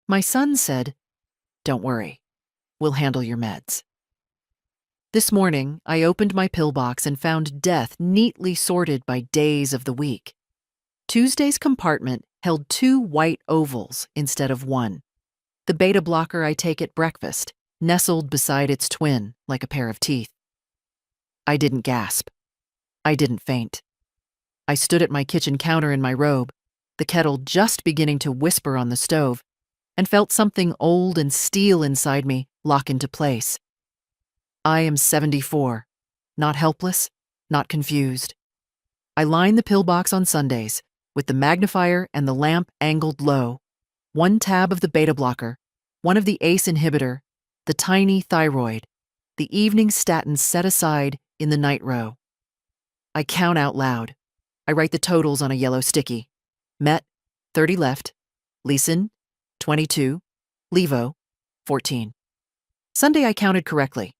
My son said, "Don't worry, we'll handle your meds." This morning, I opened my pillbox and found death neatly sorted by days of the week. Tuesday's compartment held 2 white ovals instead of 1. The beta blocker I take at breakfast, nestled beside its twin like a pair of teeth. I didn't gasp. I didn't faint. I stood at my kitchen counter in my robe, the kettle just beginning to whisper on the stove, and felt something old and steel inside me lock into place. I am 74, not helpless, not confused. I line the pillbox on Sundays, with the magnifier and the lamp angled low, 1 tab of the beta blocker, 1 of the ACE inhibitor, the tiny thyroid, the evening statins set aside in the night row. I count out loud. I write the totals on a yellow sticky. Met, 30 left. Leeson, 22. Levo, 14. Sunday I counted correctly.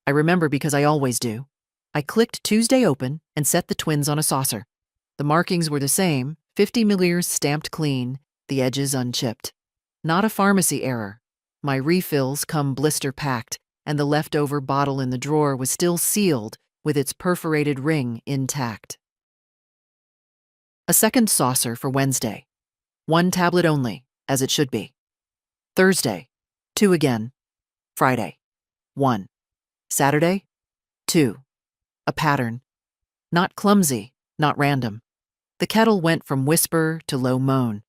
I remember because I always do. I clicked Tuesday open and set the twins on a saucer. The markings were the same, 50 milliliters stamped clean, the edges unchipped. Not a pharmacy error. My refills come blister packed, and the leftover bottle in the drawer was still sealed with its perforated ring intact. A second saucer for Wednesday. 1 tablet only, as it should be. Thursday, 2 again. Friday, 1. Saturday, 2. A pattern. Not clumsy, not random. The kettle went from whisper to low moan.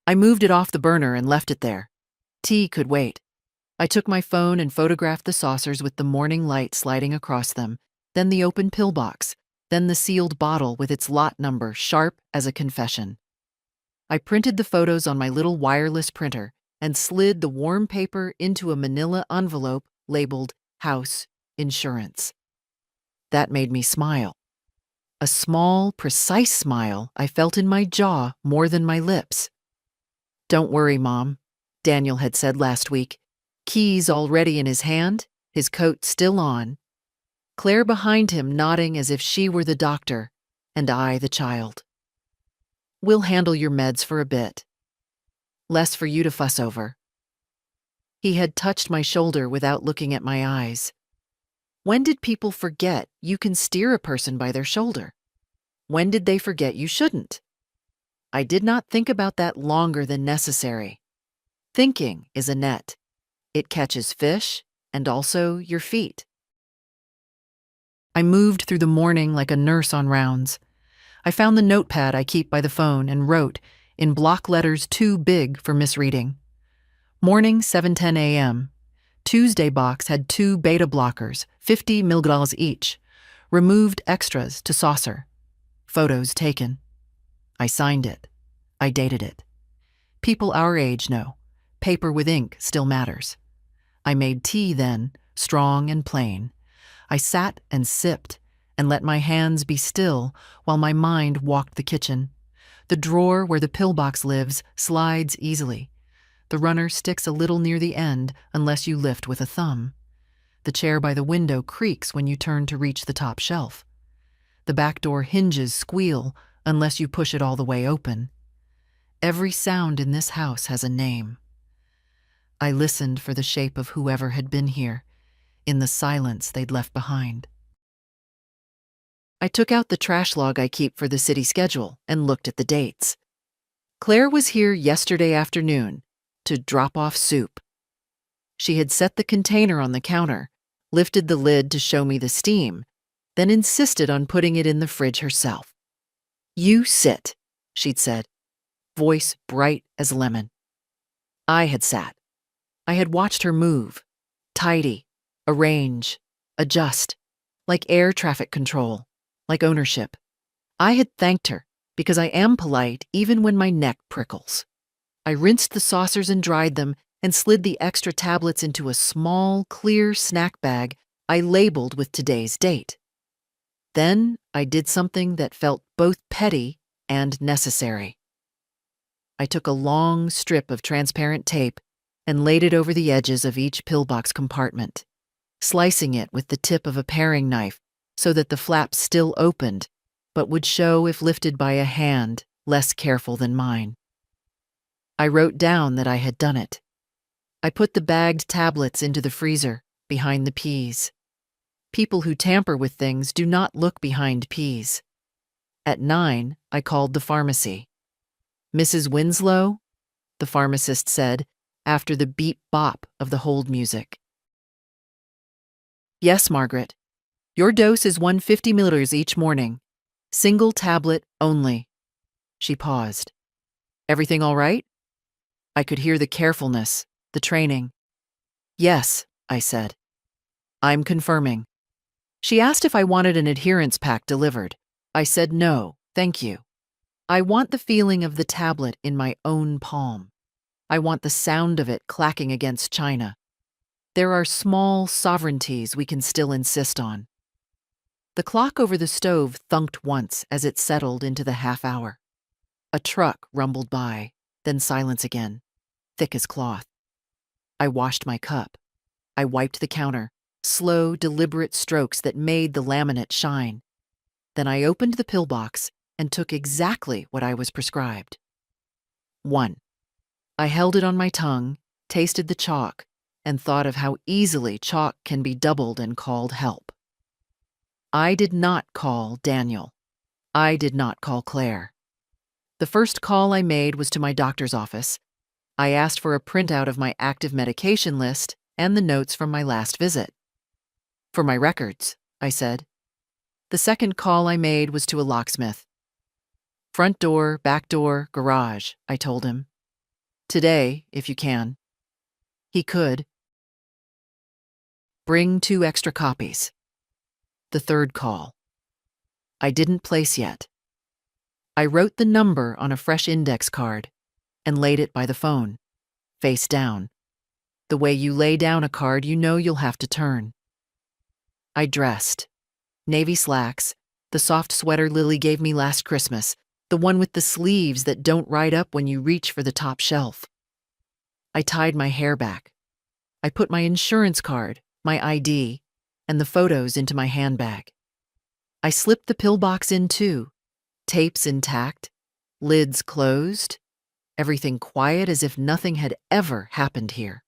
I moved it off the burner and left it there. Tea could wait. I took my phone and photographed the saucers with the morning light sliding across them, then the open pillbox, then the sealed bottle with its lot number sharp as a confession. I printed the photos on my little wireless printer and slid the warm paper into a manila envelope labeled House Insurance. That made me smile. A small, precise smile I felt in my jaw more than my lips. "Don't worry, Mom," Daniel had said last week, keys already in his hand, his coat still on, Claire behind him nodding as if she were the doctor, and I the child. "We'll handle your meds for a bit. Less for you to fuss over." He had touched my shoulder without looking at my eyes. When did people forget you can steer a person by their shoulder? When did they forget you shouldn't? I did not think about that longer than necessary. Thinking is a net. It catches fish and also your feet. I moved through the morning like a nurse on rounds. I found the notepad I keep by the phone and wrote, in block letters too big for misreading. Morning, 7:10 a.m. Tuesday box had 2 beta blockers, 50 mg each. Removed extras to saucer. Photos taken. I signed it. I dated it. People our age know. Paper with ink still matters. I made tea then, strong and plain. I sat and sipped and let my hands be still while my mind walked the kitchen. The drawer where the pillbox lives slides easily. The runner sticks a little near the end unless you lift with a thumb. The chair by the window creaks when you turn to reach the top shelf. The back door hinges squeal unless you push it all the way open. Every sound in this house has a name. I listened for the shape of whoever had been here, in the silence they'd left behind. I took out the trash log I keep for the city schedule and looked at the dates. Claire was here yesterday afternoon to drop off soup. She had set the container on the counter, lifted the lid to show me the steam, then insisted on putting it in the fridge herself. "You sit," she'd said, voice bright as lemon. I had sat. I had watched her move, tidy, arrange, adjust, like air traffic control, like ownership. I had thanked her because I am polite even when my neck prickles. I rinsed the saucers and dried them and slid the extra tablets into a small, clear snack bag I labeled with today's date. Then I did something that felt both petty and necessary. I took a long strip of transparent tape and laid it over the edges of each pillbox compartment, slicing it with the tip of a paring knife so that the flaps still opened, but would show if lifted by a hand less careful than mine. I wrote down that I had done it, I put the bagged tablets into the freezer, behind the peas. People who tamper with things do not look behind peas. At 9, I called the pharmacy. "Mrs. Winslow?" the pharmacist said, after the beep-bop of the hold music. "Yes, Margaret. Your dose is 150 milliliters each morning. Single tablet only." She paused. "Everything all right?" I could hear the carefulness, the training. "Yes," I said. "I'm confirming." She asked if I wanted an adherence pack delivered. I said no, thank you. I want the feeling of the tablet in my own palm. I want the sound of it clacking against china. There are small sovereignties we can still insist on. The clock over the stove thunked once as it settled into the half hour. A truck rumbled by, then silence again, thick as cloth. I washed my cup. I wiped the counter, slow, deliberate strokes that made the laminate shine. Then I opened the pillbox and took exactly what I was prescribed. 1. I held it on my tongue, tasted the chalk, and thought of how easily chalk can be doubled and called help. I did not call Daniel. I did not call Claire. The first call I made was to my doctor's office. I asked for a printout of my active medication list and the notes from my last visit. "For my records," I said. The second call I made was to a locksmith. "Front door, back door, garage," I told him. "Today, if you can." He could. "Bring 2 extra copies." The third call. I didn't place yet. I wrote the number on a fresh index card and laid it by the phone, face down. The way you lay down a card you know you'll have to turn. I dressed. Navy slacks, the soft sweater Lily gave me last Christmas, the one with the sleeves that don't ride up when you reach for the top shelf. I tied my hair back. I put my insurance card, my ID, and the photos into my handbag. I slipped the pillbox in too, tapes intact, lids closed, everything quiet as if nothing had ever happened here.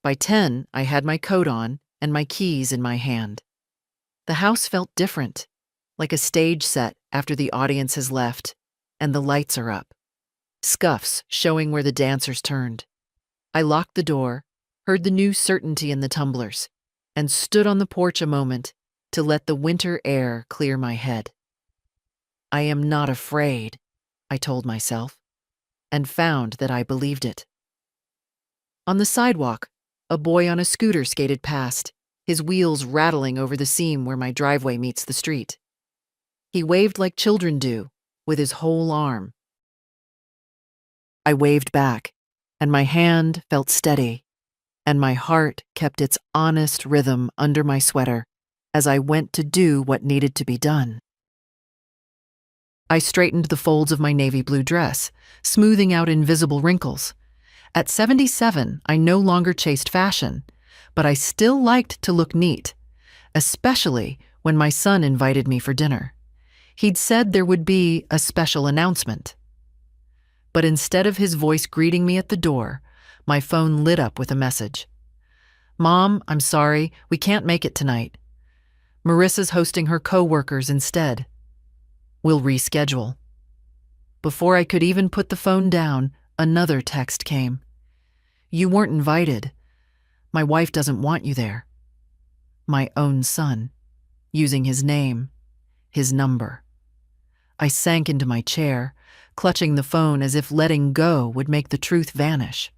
By 10, I had my coat on and my keys in my hand. The house felt different, like a stage set after the audience has left and the lights are up, scuffs showing where the dancers turned. I locked the door, heard the new certainty in the tumblers, and stood on the porch a moment to let the winter air clear my head. I am not afraid, I told myself, and found that I believed it. On the sidewalk, a boy on a scooter skated past, his wheels rattling over the seam where my driveway meets the street. He waved like children do, with his whole arm. I waved back, and my hand felt steady, and my heart kept its honest rhythm under my sweater as I went to do what needed to be done. I straightened the folds of my navy blue dress, smoothing out invisible wrinkles. At 77, I no longer chased fashion, but I still liked to look neat, especially when my son invited me for dinner. He'd said there would be a special announcement. But instead of his voice greeting me at the door, my phone lit up with a message. "Mom, I'm sorry, we can't make it tonight. Marissa's hosting her co-workers instead. We'll reschedule." Before I could even put the phone down, another text came. "You weren't invited. My wife doesn't want you there." My own son, using his name, his number. I sank into my chair, clutching the phone as if letting go would make the truth vanish.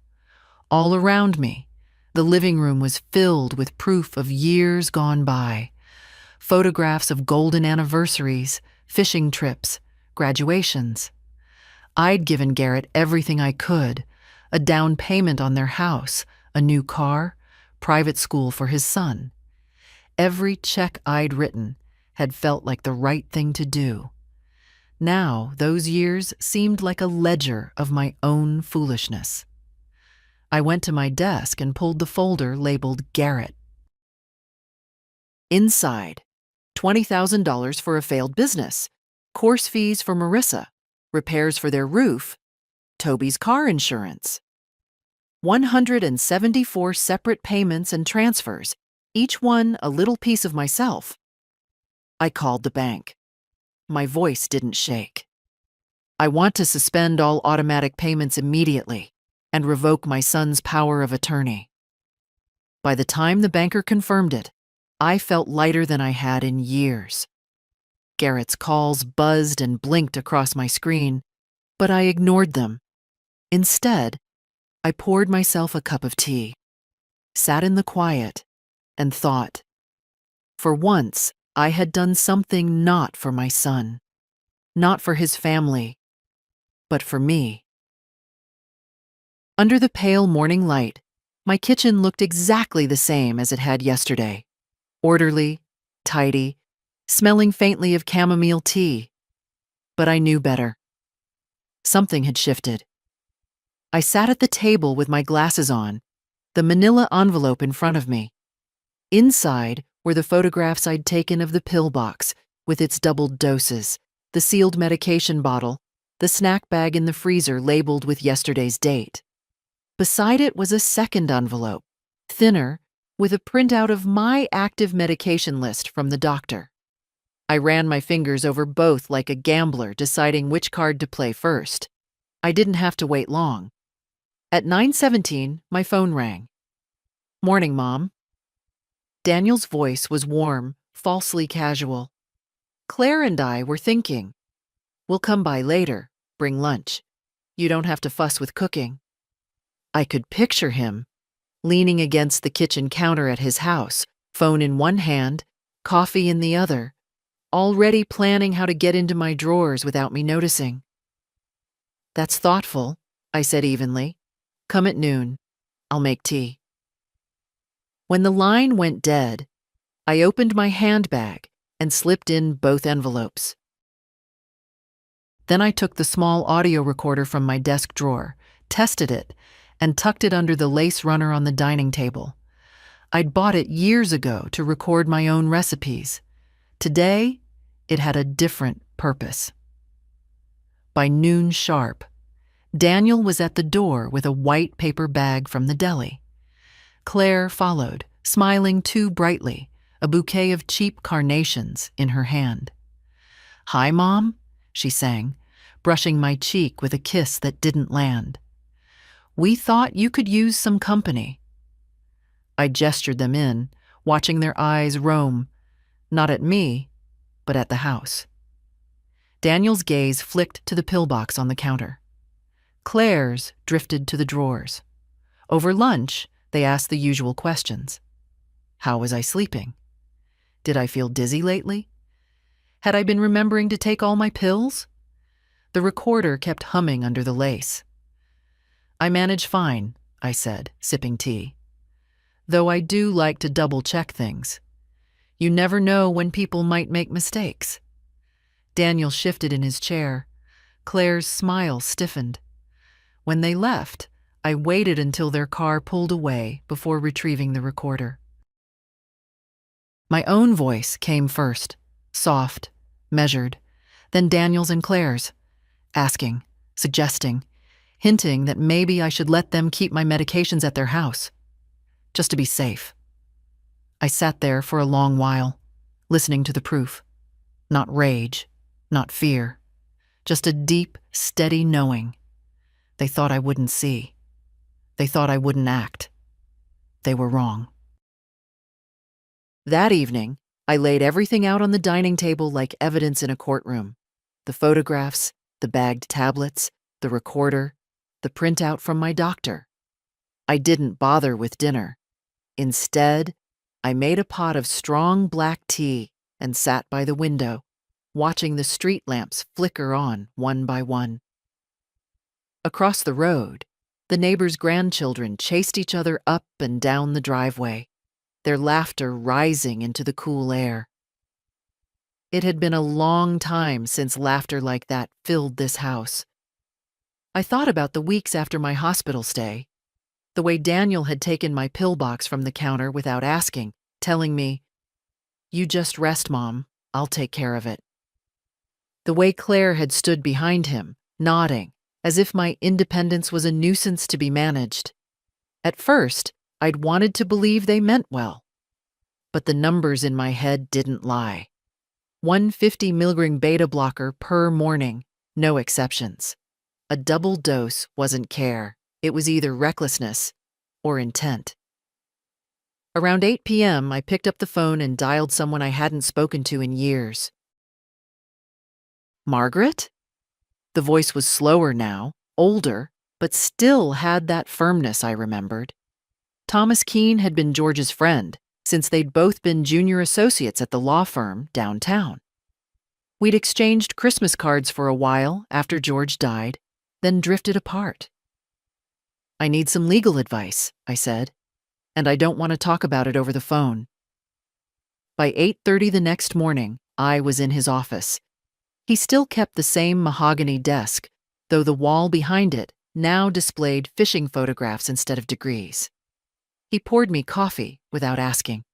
All around me, the living room was filled with proof of years gone by. Photographs of golden anniversaries, fishing trips, graduations. I'd given Garrett everything I could, a down payment on their house, a new car, private school for his son. Every check I'd written had felt like the right thing to do. Now, those years seemed like a ledger of my own foolishness. I went to my desk and pulled the folder labeled Garrett. Inside, $20,000 for a failed business, course fees for Marissa, repairs for their roof, Toby's car insurance. 174 separate payments and transfers, each one a little piece of myself. I called the bank. My voice didn't shake. I want to suspend all automatic payments immediately and revoke my son's power of attorney. By the time the banker confirmed it, I felt lighter than I had in years. Garrett's calls buzzed and blinked across my screen, but I ignored them. Instead, I poured myself a cup of tea, sat in the quiet, and thought. For once, I had done something not for my son, not for his family, but for me. Under the pale morning light, my kitchen looked exactly the same as it had yesterday. Orderly, tidy, smelling faintly of chamomile tea. But I knew better. Something had shifted. I sat at the table with my glasses on, the manila envelope in front of me. Inside were the photographs I'd taken of the Pillbox, with its doubled doses, the sealed medication bottle, the snack bag in the freezer labeled with yesterday's date. Beside it was a second envelope, thinner, with a printout of my active medication list from the doctor. I ran my fingers over both like a gambler deciding which card to play first. I didn't have to wait long. At 9:17, my phone rang. "Morning, Mom." Daniel's voice was warm, falsely casual. "Claire and I were thinking. We'll come by later, bring lunch. You don't have to fuss with cooking." I could picture him, leaning against the kitchen counter at his house, phone in one hand, coffee in the other, already planning how to get into my drawers without me noticing. "That's thoughtful," I said evenly. "Come at noon. I'll make tea." When the line went dead, I opened my handbag and slipped in both envelopes. Then I took the small audio recorder from my desk drawer, tested it, and tucked it under the lace runner on the dining table. I'd bought it years ago to record my own recipes. Today, it had a different purpose. By noon sharp, Daniel was at the door with a white paper bag from the deli. Claire followed, smiling too brightly, a bouquet of cheap carnations in her hand. "Hi, Mom," she sang, brushing my cheek with a kiss that didn't land. "We thought you could use some company." I gestured them in, watching their eyes roam, not at me, but at the house. Daniel's gaze flicked to the pillbox on the counter. Claire's drifted to the drawers. Over lunch, they asked the usual questions. How was I sleeping? Did I feel dizzy lately? Had I been remembering to take all my pills? The recorder kept humming under the lace. "I manage fine," I said, sipping tea. "Though I do like to double-check things. You never know when people might make mistakes." Daniel shifted in his chair. Claire's smile stiffened. When they left, I waited until their car pulled away before retrieving the recorder. My own voice came first, soft, measured, then Daniel's and Claire's, asking, suggesting, hinting that maybe I should let them keep my medications at their house, just to be safe. I sat there for a long while, listening to the proof. Not rage, not fear, just a deep, steady knowing. They thought I wouldn't see. They thought I wouldn't act. They were wrong. That evening, I laid everything out on the dining table like evidence in a courtroom. The photographs, the bagged tablets, the recorder, the printout from my doctor. I didn't bother with dinner. Instead, I made a pot of strong black tea and sat by the window, watching the street lamps flicker on one by one. Across the road, the neighbors' grandchildren chased each other up and down the driveway, their laughter rising into the cool air. It had been a long time since laughter like that filled this house. I thought about the weeks after my hospital stay, the way Daniel had taken my pillbox from the counter without asking, telling me, "You just rest, Mom, I'll take care of it." The way Claire had stood behind him, nodding, as if my independence was a nuisance to be managed. At first, I'd wanted to believe they meant well. But the numbers in my head didn't lie. 150 milligram beta blocker per morning, no exceptions. A double dose wasn't care. It was either recklessness or intent. Around 8 p.m., I picked up the phone and dialed someone I hadn't spoken to in years. Margaret? The voice was slower now, older, but still had that firmness I remembered. Thomas Keene had been George's friend, since they'd both been junior associates at the law firm downtown. We'd exchanged Christmas cards for a while after George died, then drifted apart. I need some legal advice, I said, and I don't want to talk about it over the phone. By 8:30 the next morning, I was in his office. He still kept the same mahogany desk, though the wall behind it now displayed fishing photographs instead of degrees. He poured me coffee without asking.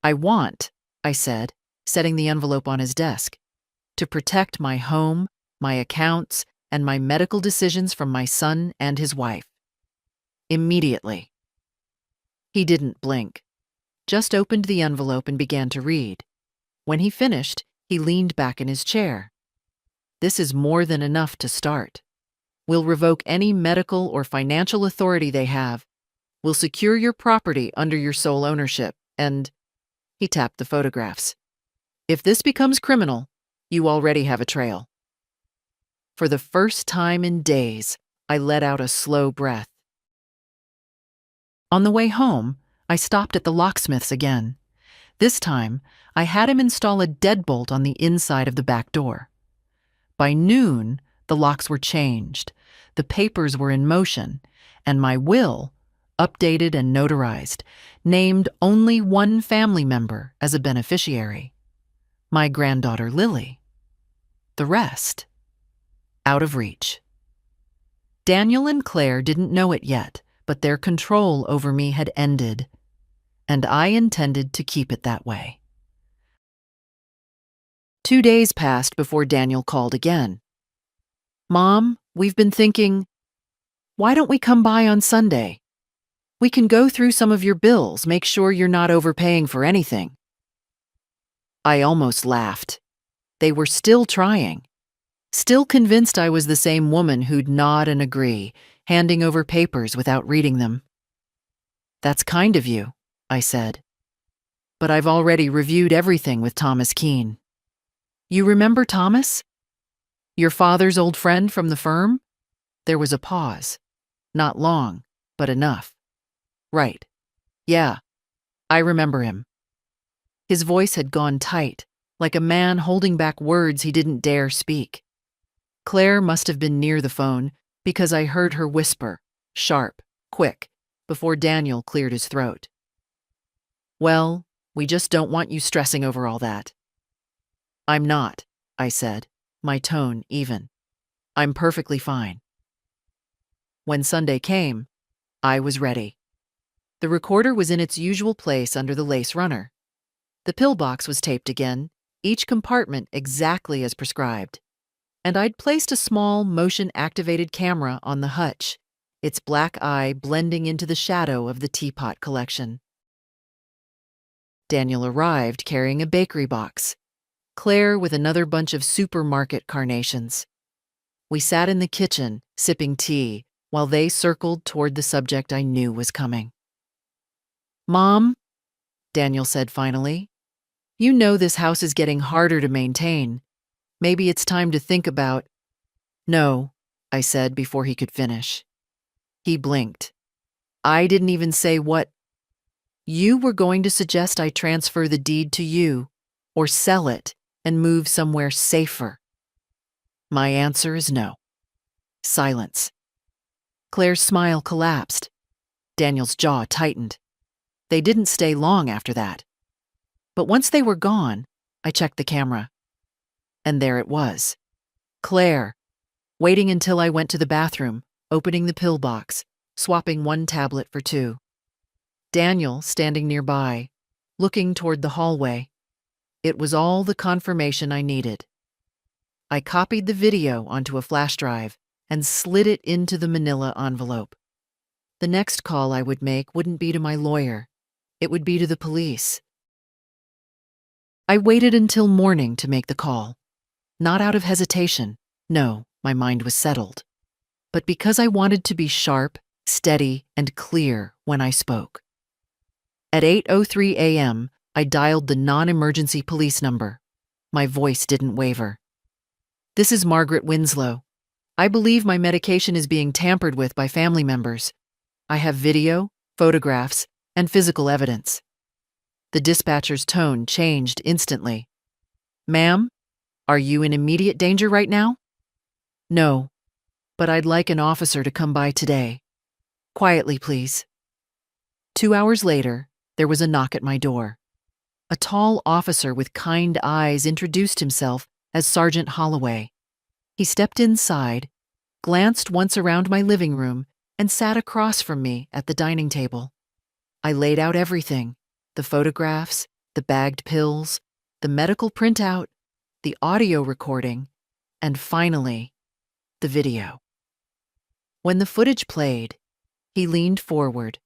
I want, I said, setting the envelope on his desk, to protect my home, my accounts, and my medical decisions from my son and his wife. Immediately. He didn't blink, just opened the envelope and began to read. When he finished, he leaned back in his chair. This is more than enough to start. We'll revoke any medical or financial authority they have. We'll secure your property under your sole ownership, and he tapped the photographs. If this becomes criminal, you already have a trail. For the first time in days, I let out a slow breath. On the way home, I stopped at the locksmith's again. This time, I had him install a deadbolt on the inside of the back door. By noon, the locks were changed, the papers were in motion, and my will, updated and notarized, named only one family member as a beneficiary. My granddaughter Lily. The rest, out of reach. Daniel and Claire didn't know it yet, but their control over me had ended, and I intended to keep it that way. 2 days passed before Daniel called again. Mom, we've been thinking, why don't we come by on Sunday? We can go through some of your bills, make sure you're not overpaying for anything. I almost laughed. They were still trying. Still convinced I was the same woman who'd nod and agree, handing over papers without reading them. That's kind of you, I said. But I've already reviewed everything with Thomas Keene. You remember Thomas? Your father's old friend from the firm? There was a pause. Not long, but enough. Right. Yeah, I remember him. His voice had gone tight, like a man holding back words he didn't dare speak. Claire must have been near the phone because I heard her whisper, sharp, quick, before Daniel cleared his throat. Well, we just don't want you stressing over all that. I'm not, I said, my tone even. I'm perfectly fine. When Sunday came, I was ready. The recorder was in its usual place under the lace runner. The pillbox was taped again, each compartment exactly as prescribed. And I'd placed a small motion-activated camera on the hutch, its black eye blending into the shadow of the teapot collection. Daniel arrived carrying a bakery box, Claire with another bunch of supermarket carnations. We sat in the kitchen, sipping tea, while they circled toward the subject I knew was coming. Mom, Daniel said finally, you know this house is getting harder to maintain. Maybe it's time to think about... No, I said before he could finish. He blinked. I didn't even say what... You were going to suggest I transfer the deed to you, or sell it and move somewhere safer. My answer is no. Silence. Claire's smile collapsed. Daniel's jaw tightened. They didn't stay long after that. But once they were gone, I checked the camera. And there it was. Claire, waiting until I went to the bathroom, opening the pillbox, swapping one tablet for two. Daniel standing nearby, looking toward the hallway. It was all the confirmation I needed. I copied the video onto a flash drive and slid it into the manila envelope. The next call I would make wouldn't be to my lawyer. It would be to the police. I waited until morning to make the call. Not out of hesitation. No, my mind was settled. But because I wanted to be sharp, steady, and clear when I spoke. At 8:03 a.m., I dialed the non-emergency police number. My voice didn't waver. "This is Margaret Winslow. I believe my medication is being tampered with by family members. I have video, photographs, and physical evidence." The dispatcher's tone changed instantly. "Ma'am, are you in immediate danger right now?" "No, but I'd like an officer to come by today. Quietly, please." 2 hours later, there was a knock at my door. A tall officer with kind eyes introduced himself as Sergeant Holloway. He stepped inside, glanced once around my living room, and sat across from me at the dining table. I laid out everything: the photographs, the bagged pills, the medical printout, the audio recording, and finally, the video. When the footage played, he leaned forward,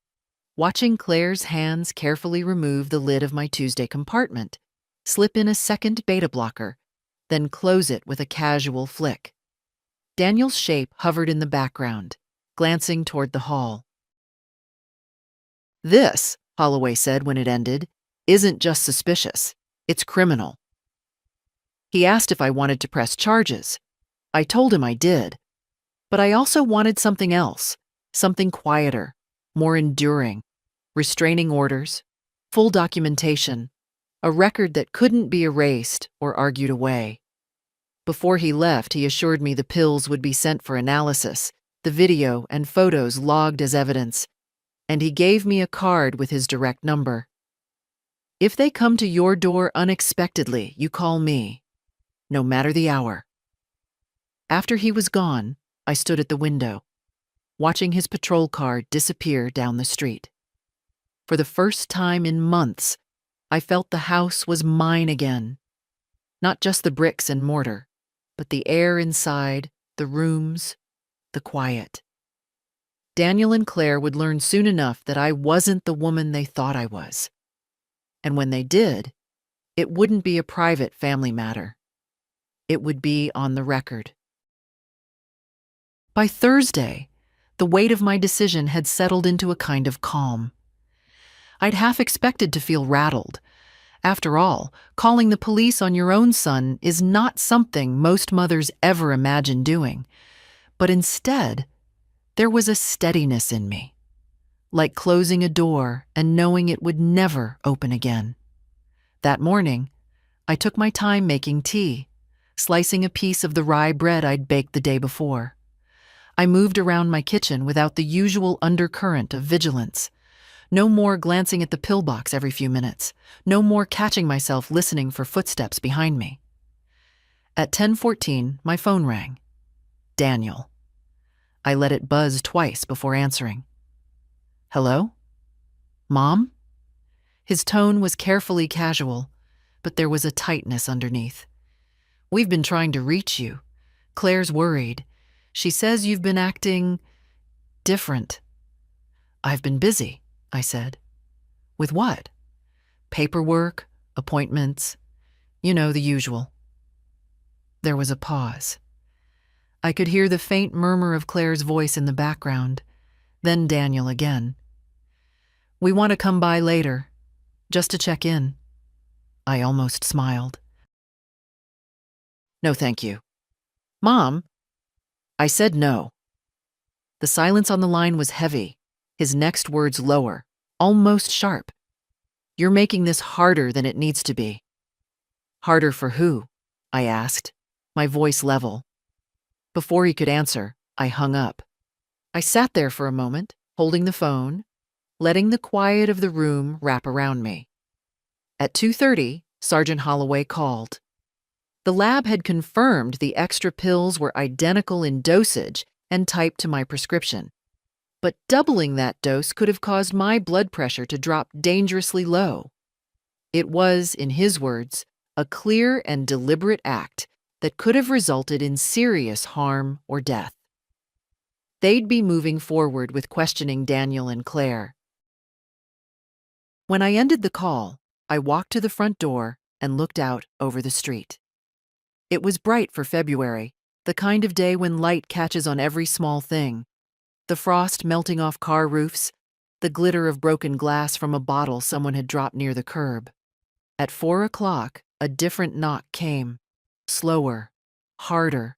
watching Claire's hands carefully remove the lid of my Tuesday compartment, slip in a second beta blocker, then close it with a casual flick. Daniel's shape hovered in the background, glancing toward the hall. "This," Holloway said when it ended, "isn't just suspicious, it's criminal." He asked if I wanted to press charges. I told him I did. But I also wanted something else, something quieter, more enduring: restraining orders, full documentation, a record that couldn't be erased or argued away. Before he left, he assured me the pills would be sent for analysis, the video and photos logged as evidence, and he gave me a card with his direct number. "If they come to your door unexpectedly, you call me, no matter the hour." After he was gone, I stood at the window, watching his patrol car disappear down the street. For the first time in months, I felt the house was mine again. Not just the bricks and mortar, but the air inside, the rooms, the quiet. Daniel and Claire would learn soon enough that I wasn't the woman they thought I was. And when they did, it wouldn't be a private family matter. It would be on the record. By Thursday, the weight of my decision had settled into a kind of calm. I'd half expected to feel rattled. After all, calling the police on your own son is not something most mothers ever imagine doing. But instead, there was a steadiness in me, like closing a door and knowing it would never open again. That morning, I took my time making tea, slicing a piece of the rye bread I'd baked the day before. I moved around my kitchen without the usual undercurrent of vigilance. No more glancing at the pillbox every few minutes. No more catching myself listening for footsteps behind me. At 10:14, my phone rang. Daniel. I let it buzz twice before answering. "Hello? Mom?" His tone was carefully casual, but there was a tightness underneath. "We've been trying to reach you. Claire's worried. She says you've been acting different." "I've been busy," I said. "With what?" "Paperwork, appointments, the usual." There was a pause. I could hear the faint murmur of Claire's voice in the background, then Daniel again. "We want to come by later, just to check in." I almost smiled. "No, thank you." "Mom?" I said no. The silence on the line was heavy, his next words lower, almost sharp. "You're making this harder than it needs to be." "Harder for who?" I asked, my voice level. Before he could answer, I hung up. I sat there for a moment, holding the phone, letting the quiet of the room wrap around me. At 2:30, Sergeant Holloway called. The lab had confirmed the extra pills were identical in dosage and type to my prescription. But doubling that dose could have caused my blood pressure to drop dangerously low. It was, in his words, a clear and deliberate act that could have resulted in serious harm or death. They'd be moving forward with questioning Daniel and Claire. When I ended the call, I walked to the front door and looked out over the street. It was bright for February, the kind of day when light catches on every small thing. The frost melting off car roofs, the glitter of broken glass from a bottle someone had dropped near the curb. At 4 o'clock, a different knock came. Slower, harder.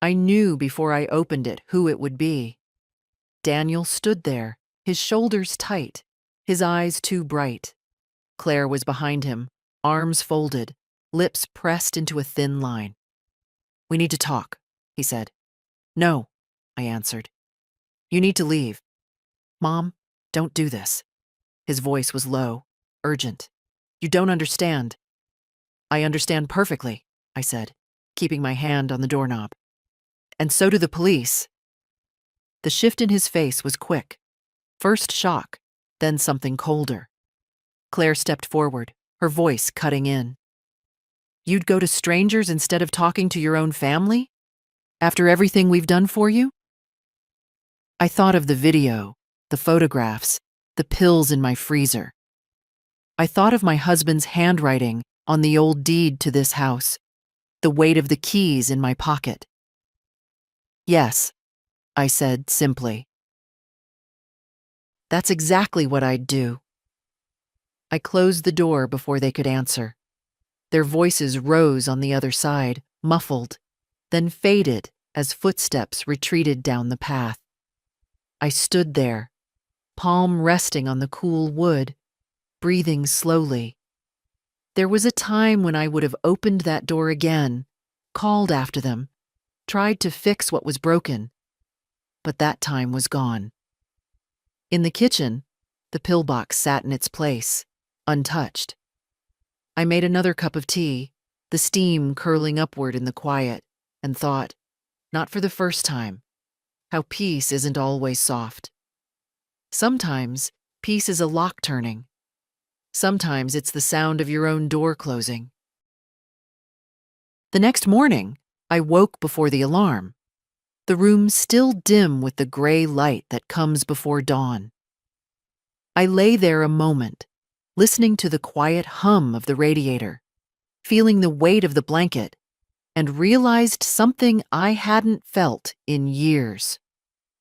I knew before I opened it who it would be. Daniel stood there, his shoulders tight, his eyes too bright. Claire was behind him, arms folded, lips pressed into a thin line. "We need to talk," he said. "No," I answered. "You need to leave." "Mom, don't do this." His voice was low, urgent. "You don't understand." "I understand perfectly," I said, keeping my hand on the doorknob. "And so do the police." The shift in his face was quick. First shock, then something colder. Claire stepped forward, her voice cutting in. "You'd go to strangers instead of talking to your own family? After everything we've done for you?" I thought of the video, the photographs, the pills in my freezer. I thought of my husband's handwriting on the old deed to this house, the weight of the keys in my pocket. "Yes," I said simply. "That's exactly what I'd do." I closed the door before they could answer. Their voices rose on the other side, muffled, then faded as footsteps retreated down the path. I stood there, palm resting on the cool wood, breathing slowly. There was a time when I would have opened that door again, called after them, tried to fix what was broken, but that time was gone. In the kitchen, the pillbox sat in its place, untouched. I made another cup of tea, the steam curling upward in the quiet, and thought, not for the first time, how peace isn't always soft. Sometimes peace is a lock turning. Sometimes it's the sound of your own door closing. The next morning, I woke before the alarm, the room still dim with the gray light that comes before dawn. I lay there a moment, listening to the quiet hum of the radiator, feeling the weight of the blanket, and realized something I hadn't felt in years.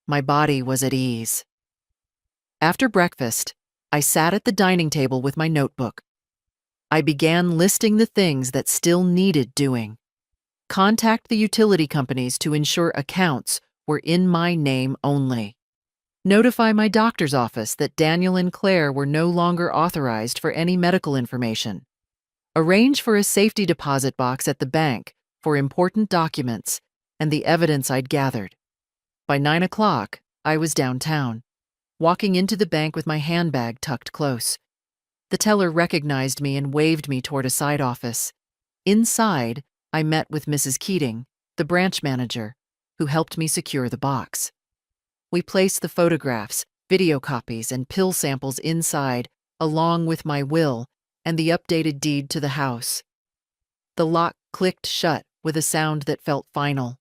My body was at ease. After breakfast, I sat at the dining table with my notebook. I began listing the things that still needed doing. Contact the utility companies to ensure accounts were in my name only. Notify my doctor's office that Daniel and Claire were no longer authorized for any medical information. Arrange for a safety deposit box at the bank for important documents and the evidence I'd gathered. By 9 o'clock, I was downtown, walking into the bank with my handbag tucked close. The teller recognized me and waved me toward a side office. Inside, I met with Mrs. Keating, the branch manager, who helped me secure the box. We placed the photographs, video copies, and pill samples inside, along with my will and the updated deed to the house. The lock clicked shut with a sound that felt final.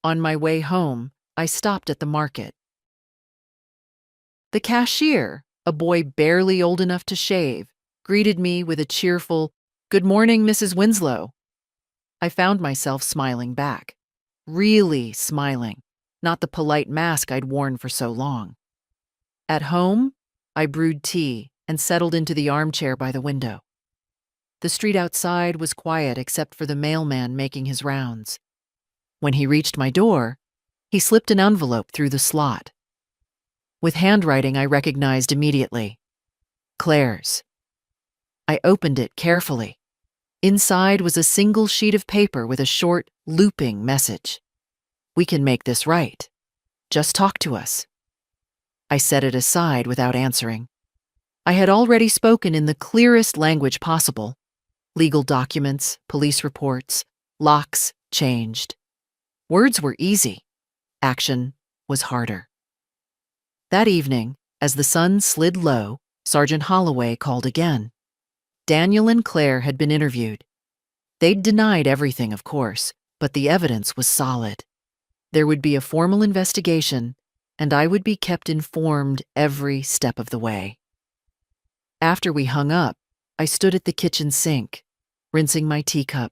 On my way home, I stopped at the market. The cashier, a boy barely old enough to shave, greeted me with a cheerful, "Good morning, Mrs. Winslow." I found myself smiling back. Really smiling, not the polite mask I'd worn for so long. At home, I brewed tea and settled into the armchair by the window. The street outside was quiet except for the mailman making his rounds. When he reached my door, he slipped an envelope through the slot. With handwriting I recognized immediately. Claire's. I opened it carefully. Inside was a single sheet of paper with a short, looping message. "We can make this right. Just talk to us." I set it aside without answering. I had already spoken in the clearest language possible. Legal documents, police reports, locks changed. Words were easy. Action was harder. That evening, as the sun slid low, Sergeant Holloway called again. Daniel and Claire had been interviewed. They'd denied everything, of course, but the evidence was solid. There would be a formal investigation, and I would be kept informed every step of the way. After we hung up, I stood at the kitchen sink, rinsing my teacup.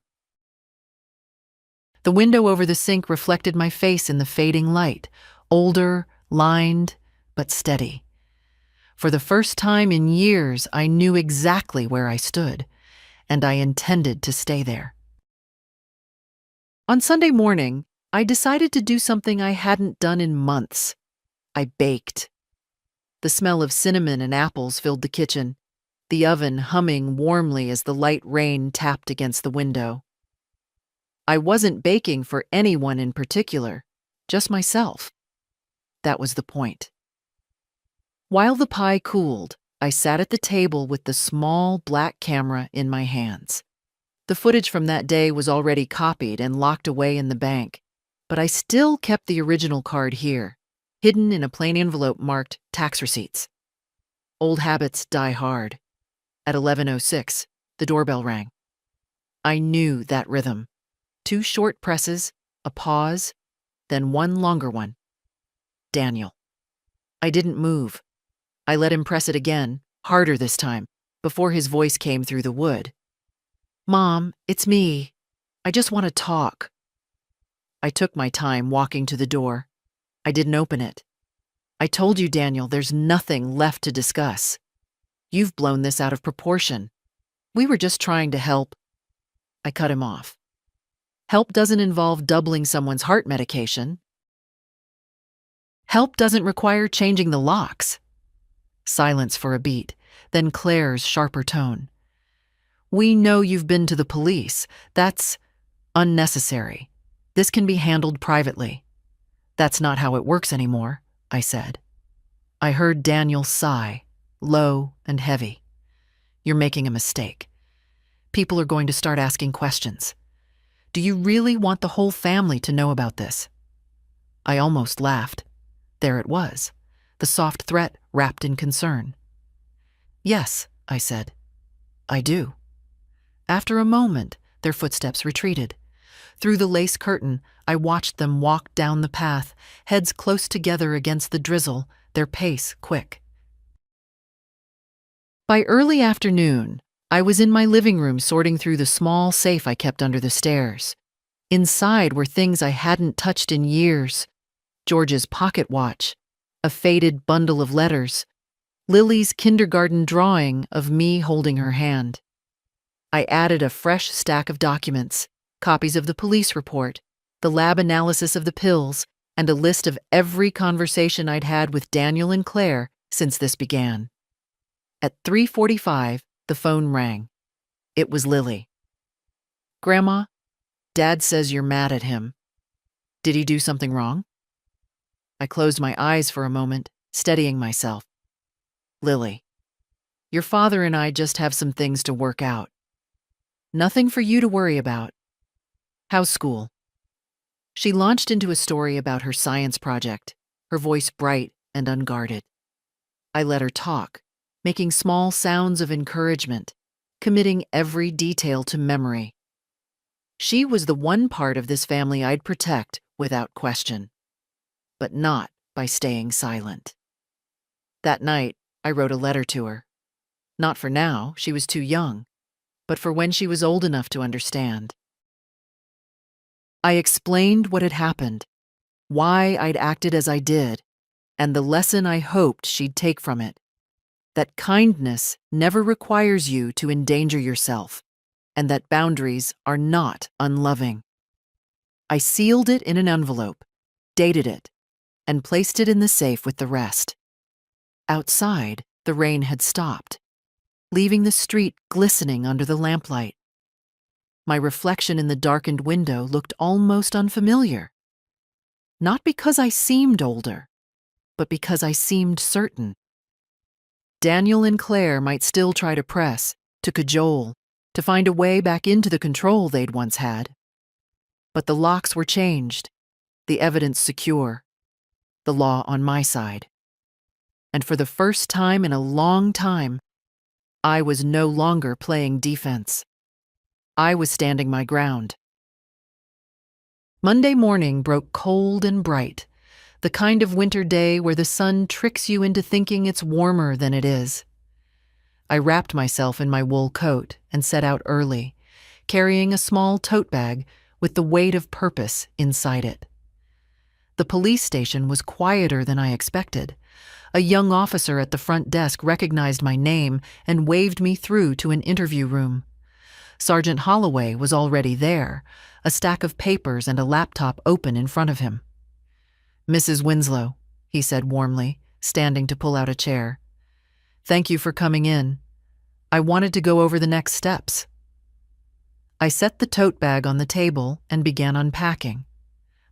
The window over the sink reflected my face in the fading light, older, lined, but steady. For the first time in years, I knew exactly where I stood, and I intended to stay there. On Sunday morning, I decided to do something I hadn't done in months. I baked. The smell of cinnamon and apples filled the kitchen, the oven humming warmly as the light rain tapped against the window. I wasn't baking for anyone in particular, just myself. That was the point. While the pie cooled, I sat at the table with the small black camera in my hands. The footage from that day was already copied and locked away in the bank, but I still kept the original card here, hidden in a plain envelope marked tax receipts. Old habits die hard. At 11:06, the doorbell rang. I knew that rhythm. 2 short presses, a pause, then one longer one. Daniel. I didn't move. I let him press it again, harder this time, before his voice came through the wood. "Mom, it's me. I just want to talk." I took my time walking to the door. I didn't open it. "I told you, Daniel, there's nothing left to discuss. You've blown this out of proportion. We were just trying to help." I cut him off. Help doesn't involve doubling someone's heart medication. Help doesn't require changing the locks. Silence for a beat, then Claire's sharper tone. "We know you've been to the police. That's unnecessary. This can be handled privately." "That's not how it works anymore," I said. I heard Daniel sigh, low and heavy. "You're making a mistake. People are going to start asking questions. Do you really want the whole family to know about this?" I almost laughed. There it was, the soft threat wrapped in concern. "Yes," I said. "I do." After a moment, their footsteps retreated. Through the lace curtain, I watched them walk down the path, heads close together against the drizzle, their pace quick. By early afternoon, I was in my living room sorting through the small safe I kept under the stairs. Inside were things I hadn't touched in years: George's pocket watch, a faded bundle of letters, Lily's kindergarten drawing of me holding her hand. I added a fresh stack of documents, copies of the police report, the lab analysis of the pills, and a list of every conversation I'd had with Daniel and Claire since this began. At 3:45, the phone rang. It was Lily. "Grandma, Dad says you're mad at him. Did he do something wrong?" I closed my eyes for a moment, steadying myself. "Lily, your father and I just have some things to work out. Nothing for you to worry about. How's school?" She launched into a story about her science project, her voice bright and unguarded. I let her talk, making small sounds of encouragement, committing every detail to memory. She was the one part of this family I'd protect without question, but not by staying silent. That night, I wrote a letter to her. Not for now, she was too young, but for when she was old enough to understand. I explained what had happened, why I'd acted as I did, and the lesson I hoped she'd take from it: that kindness never requires you to endanger yourself, and that boundaries are not unloving. I sealed it in an envelope, dated it, and placed it in the safe with the rest. Outside, the rain had stopped, leaving the street glistening under the lamplight. My reflection in the darkened window looked almost unfamiliar. Not because I seemed older, but because I seemed certain. Daniel and Claire might still try to press, to cajole, to find a way back into the control they'd once had. But the locks were changed, the evidence secure, the law on my side. And for the first time in a long time, I was no longer playing defense. I was standing my ground. Monday morning broke cold and bright, the kind of winter day where the sun tricks you into thinking it's warmer than it is. I wrapped myself in my wool coat and set out early, carrying a small tote bag with the weight of purpose inside it. The police station was quieter than I expected. A young officer at the front desk recognized my name and waved me through to an interview room. Sergeant Holloway was already there, a stack of papers and a laptop open in front of him. "Mrs. Winslow," he said warmly, standing to pull out a chair. "Thank you for coming in. I wanted to go over the next steps." I set the tote bag on the table and began unpacking.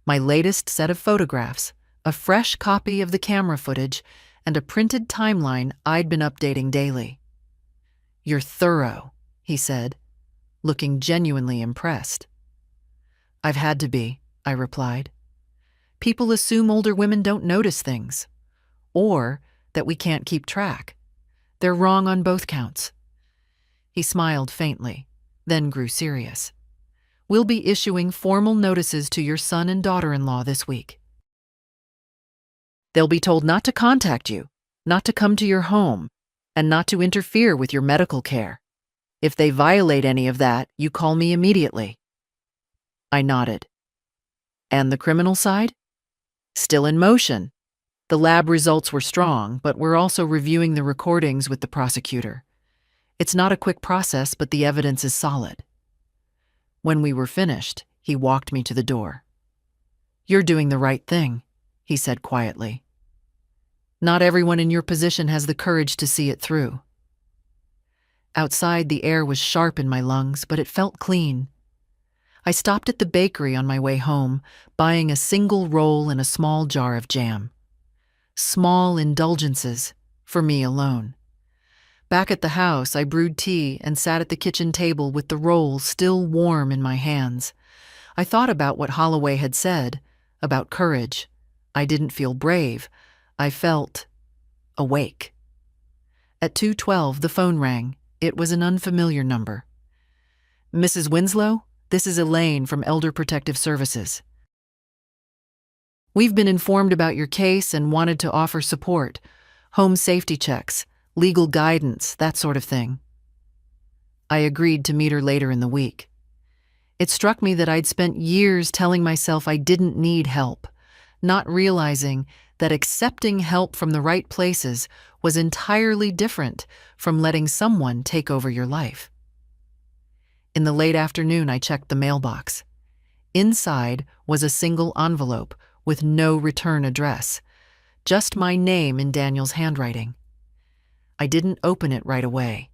My latest set of photographs, a fresh copy of the camera footage, and a printed timeline I'd been updating daily. "You're thorough," he said, looking genuinely impressed. "I've had to be," I replied. "People assume older women don't notice things, or that we can't keep track. They're wrong on both counts." He smiled faintly, then grew serious. "We'll be issuing formal notices to your son and daughter-in-law this week. They'll be told not to contact you, not to come to your home, and not to interfere with your medical care. If they violate any of that, you call me immediately." I nodded. "And the criminal side?" "Still in motion. The lab results were strong, but we're also reviewing the recordings with the prosecutor. It's not a quick process, but the evidence is solid." When we were finished, he walked me to the door. "You're doing the right thing," he said quietly. "Not everyone in your position has the courage to see it through." Outside, the air was sharp in my lungs, but it felt clean. I stopped at the bakery on my way home, buying a single roll and a small jar of jam. Small indulgences for me alone. Back at the house, I brewed tea and sat at the kitchen table with the roll still warm in my hands. I thought about what Holloway had said, about courage. I didn't feel brave. I felt awake. At 2:12, the phone rang. It was an unfamiliar number. "Mrs. Winslow, this is Elaine from Elder Protective Services. We've been informed about your case and wanted to offer support, home safety checks, legal guidance, that sort of thing." I agreed to meet her later in the week. It struck me that I'd spent years telling myself I didn't need help, not realizing that accepting help from the right places was entirely different from letting someone take over your life. In the late afternoon, I checked the mailbox. Inside was a single envelope with no return address, just my name in Daniel's handwriting. I didn't open it right away.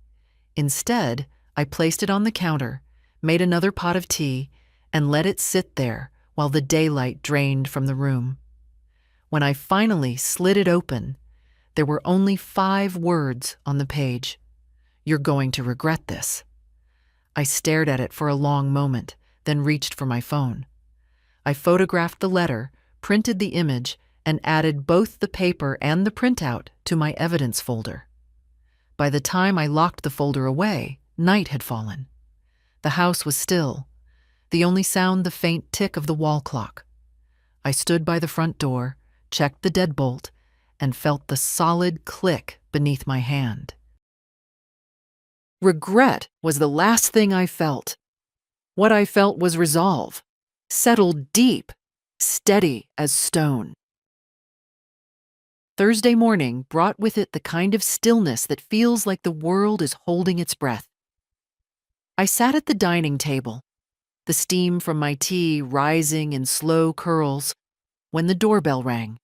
Instead, I placed it on the counter, made another pot of tea, and let it sit there while the daylight drained from the room. When I finally slid it open, there were only 5 words on the page. "You're going to regret this." I stared at it for a long moment, then reached for my phone. I photographed the letter, printed the image, and added both the paper and the printout to my evidence folder. By the time I locked the folder away, night had fallen. The house was still, the only sound the faint tick of the wall clock. I stood by the front door, checked the deadbolt, and felt the solid click beneath my hand. Regret was the last thing I felt. What I felt was resolve, settled deep, steady as stone. Thursday morning brought with it the kind of stillness that feels like the world is holding its breath. I sat at the dining table, the steam from my tea rising in slow curls, when the doorbell rang.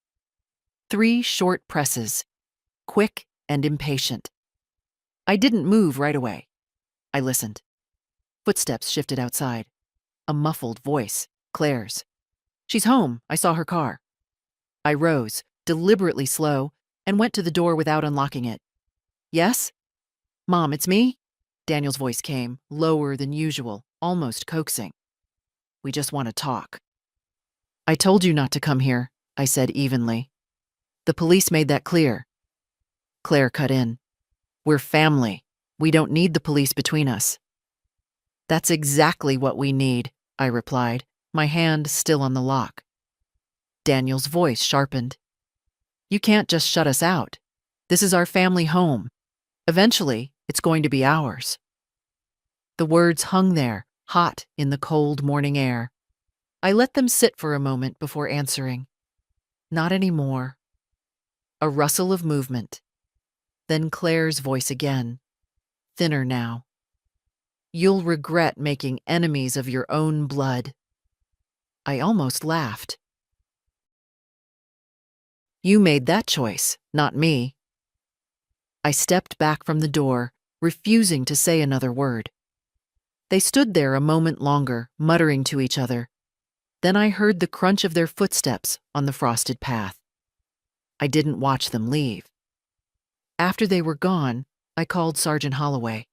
3 short presses, quick and impatient. I didn't move right away. I listened. Footsteps shifted outside. A muffled voice, Claire's. "She's home. I saw her car." I rose, deliberately slow, and went to the door without unlocking it. "Yes? Mom, it's me?" Daniel's voice came, lower than usual, almost coaxing. "We just want to talk." "I told you not to come here," I said evenly. "The police made that clear." Claire cut in. "We're family. We don't need the police between us." "That's exactly what we need," I replied, my hand still on the lock. Daniel's voice sharpened. "You can't just shut us out. This is our family home. Eventually, it's going to be ours." The words hung there, hot in the cold morning air. I let them sit for a moment before answering. "Not anymore." A rustle of movement. Then Claire's voice again, thinner now. "You'll regret making enemies of your own blood." I almost laughed. "You made that choice, not me." I stepped back from the door, refusing to say another word. They stood there a moment longer, muttering to each other. Then I heard the crunch of their footsteps on the frosted path. I didn't watch them leave. After they were gone, I called Sergeant Holloway.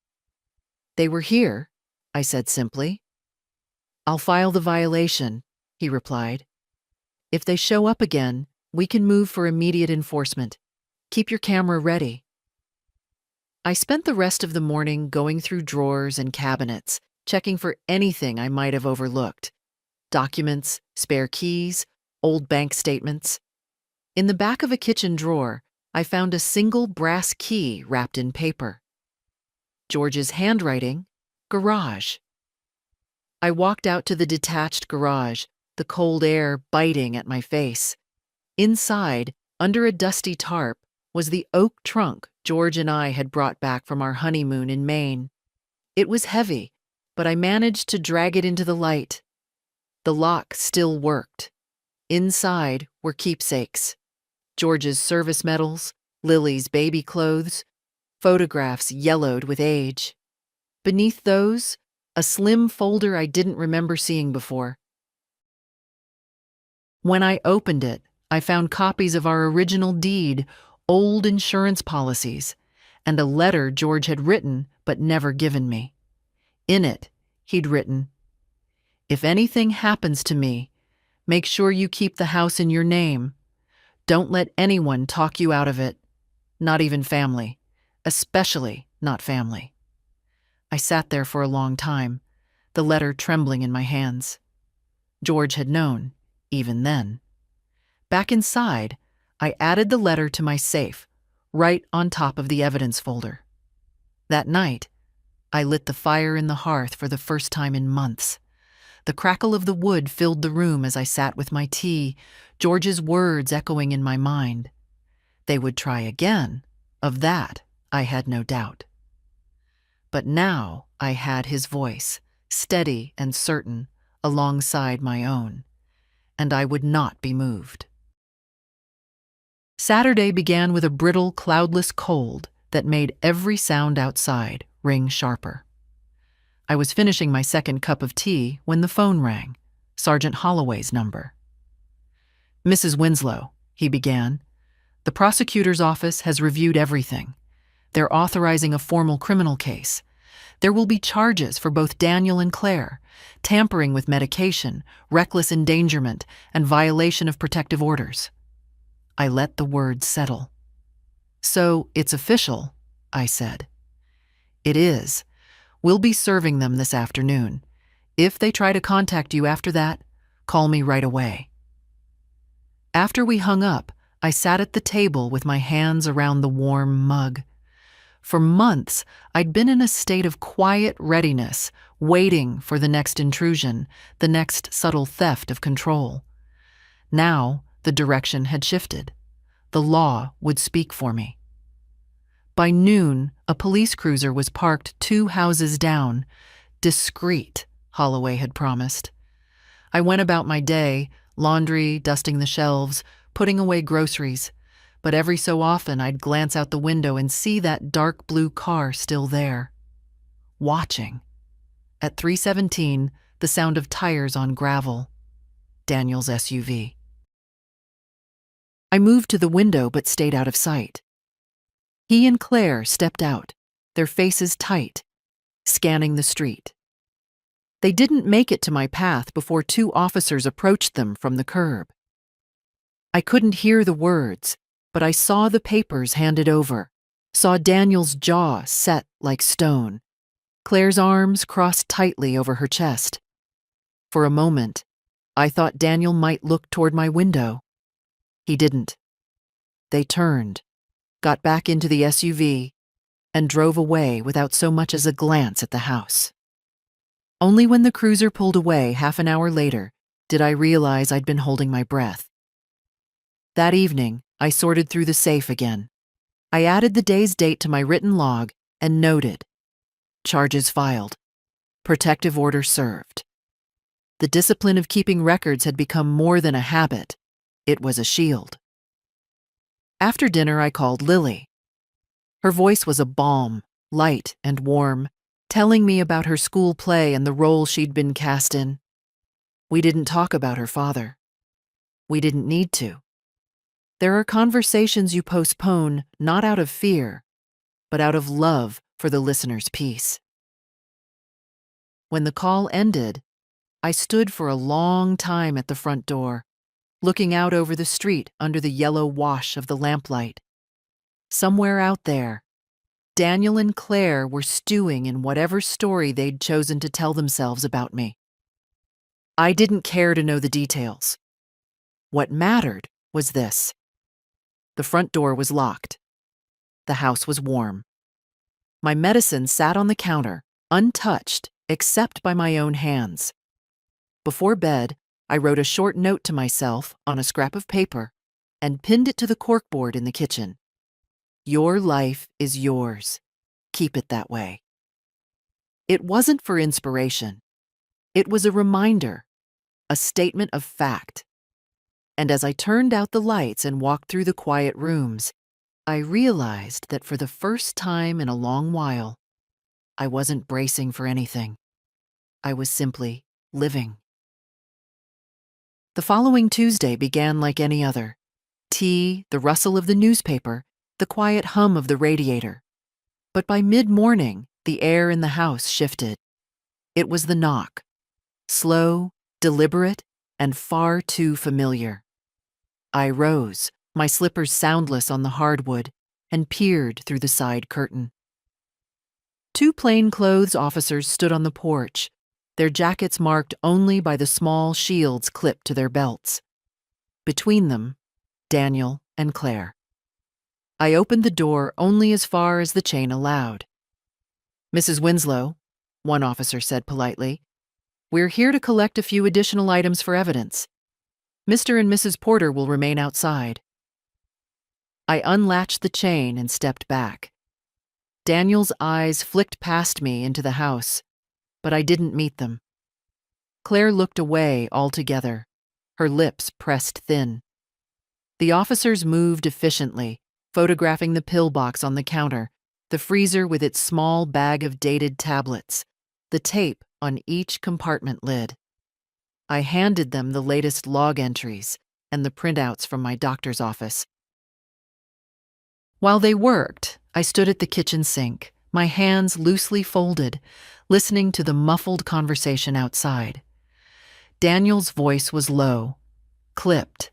"They were here," I said simply. "I'll file the violation," he replied. "If they show up again, we can move for immediate enforcement. Keep your camera ready." I spent the rest of the morning going through drawers and cabinets, checking for anything I might have overlooked. Documents, spare keys, old bank statements. In the back of a kitchen drawer, I found a single brass key wrapped in paper. George's handwriting, garage. I walked out to the detached garage, the cold air biting at my face. Inside, under a dusty tarp, was the oak trunk George and I had brought back from our honeymoon in Maine. It was heavy, but I managed to drag it into the light. The lock still worked. Inside were keepsakes. George's service medals, Lily's baby clothes, photographs yellowed with age. Beneath those, a slim folder I didn't remember seeing before. When I opened it, I found copies of our original deed, old insurance policies, and a letter George had written but never given me. In it, he'd written, "If anything happens to me, make sure you keep the house in your name. Don't let anyone talk you out of it, not even family, especially not family." I sat there for a long time, the letter trembling in my hands. George had known, even then. Back inside, I added the letter to my safe, right on top of the evidence folder. That night, I lit the fire in the hearth for the first time in months. The crackle of the wood filled the room as I sat with my tea, George's words echoing in my mind. They would try again, of that I had no doubt. But now I had his voice, steady and certain, alongside my own, and I would not be moved. Saturday began with a brittle, cloudless cold that made every sound outside ring sharper. I was finishing my second cup of tea when the phone rang, Sergeant Holloway's number. "Mrs. Winslow," he began, "the prosecutor's office has reviewed everything. They're authorizing a formal criminal case. There will be charges for both Daniel and Claire, tampering with medication, reckless endangerment, and violation of protective orders." I let the words settle. "So it's official," I said. "It is. We'll be serving them this afternoon. If they try to contact you after that, call me right away." After we hung up, I sat at the table with my hands around the warm mug. For months, I'd been in a state of quiet readiness, waiting for the next intrusion, the next subtle theft of control. Now, the direction had shifted. The law would speak for me. By noon, a police cruiser was parked 2 houses down. Discreet, Holloway had promised. I went about my day, laundry, dusting the shelves, putting away groceries. But every so often I'd glance out the window and see that dark blue car still there. Watching. At 3:17, the sound of tires on gravel. Daniel's SUV. I moved to the window but stayed out of sight. He and Claire stepped out, their faces tight, scanning the street. They didn't make it to my path before 2 officers approached them from the curb. I couldn't hear the words, but I saw the papers handed over, saw Daniel's jaw set like stone, Claire's arms crossed tightly over her chest. For a moment, I thought Daniel might look toward my window. He didn't. They turned, got back into the SUV, and drove away without so much as a glance at the house. Only when the cruiser pulled away half an hour later did I realize I'd been holding my breath. That evening, I sorted through the safe again. I added the day's date to my written log and noted, charges filed, protective order served. The discipline of keeping records had become more than a habit. It was a shield. After dinner, I called Lily. Her voice was a balm, light and warm, telling me about her school play and the role she'd been cast in. We didn't talk about her father. We didn't need to. There are conversations you postpone not out of fear, but out of love for the listener's peace. When the call ended, I stood for a long time at the front door, looking out over the street under the yellow wash of the lamplight. Somewhere out there, Daniel and Claire were stewing in whatever story they'd chosen to tell themselves about me. I didn't care to know the details. What mattered was this. The front door was locked. The house was warm. My medicine sat on the counter, untouched except by my own hands. Before bed, I wrote a short note to myself on a scrap of paper and pinned it to the corkboard in the kitchen. Your life is yours. Keep it that way. It wasn't for inspiration. It was a reminder, a statement of fact. And as I turned out the lights and walked through the quiet rooms, I realized that for the first time in a long while, I wasn't bracing for anything. I was simply living. The following Tuesday began like any other. Tea, the rustle of the newspaper, the quiet hum of the radiator. But by mid-morning, the air in the house shifted. It was the knock. Slow, deliberate, and far too familiar. I rose, my slippers soundless on the hardwood, and peered through the side curtain. 2 plainclothes officers stood on the porch, their jackets marked only by the small shields clipped to their belts. Between them, Daniel and Claire. I opened the door only as far as the chain allowed. "Mrs. Winslow," one officer said politely, "we're here to collect a few additional items for evidence. Mr. and Mrs. Porter will remain outside." I unlatched the chain and stepped back. Daniel's eyes flicked past me into the house, but I didn't meet them. Claire looked away altogether, her lips pressed thin. The officers moved efficiently, photographing the pillbox on the counter, the freezer with its small bag of dated tablets, the tape on each compartment lid. I handed them the latest log entries and the printouts from my doctor's office. While they worked, I stood at the kitchen sink, my hands loosely folded, listening to the muffled conversation outside. Daniel's voice was low, clipped.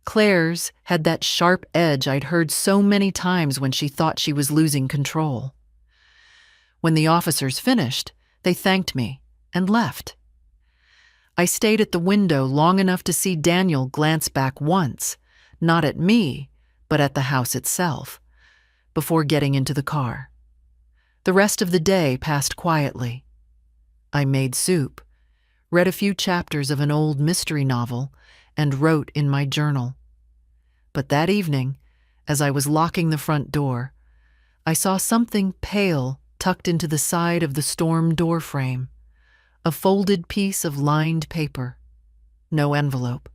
Claire's had that sharp edge I'd heard so many times when she thought she was losing control. When the officers finished, they thanked me and left. I stayed at the window long enough to see Daniel glance back once, not at me, but at the house itself, before getting into the car. The rest of the day passed quietly. I made soup, read a few chapters of an old mystery novel, and wrote in my journal. But that evening, as I was locking the front door, I saw something pale tucked into the side of the storm door frame. A folded piece of lined paper. No envelope.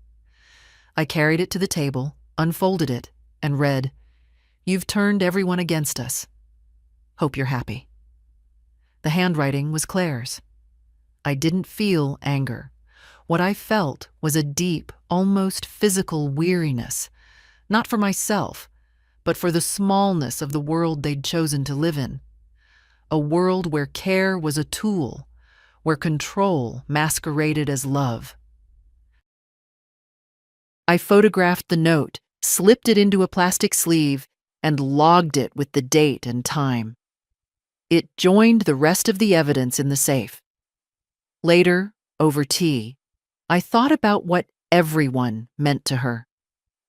I carried it to the table, unfolded it, and read, "You've turned everyone against us. Hope you're happy." The handwriting was Claire's. I didn't feel anger. What I felt was a deep, almost physical weariness, not for myself, but for the smallness of the world they'd chosen to live in. A world where care was a tool, where control masqueraded as love. I photographed the note, slipped it into a plastic sleeve, and logged it with the date and time. It joined the rest of the evidence in the safe. Later, over tea, I thought about what everyone meant to her.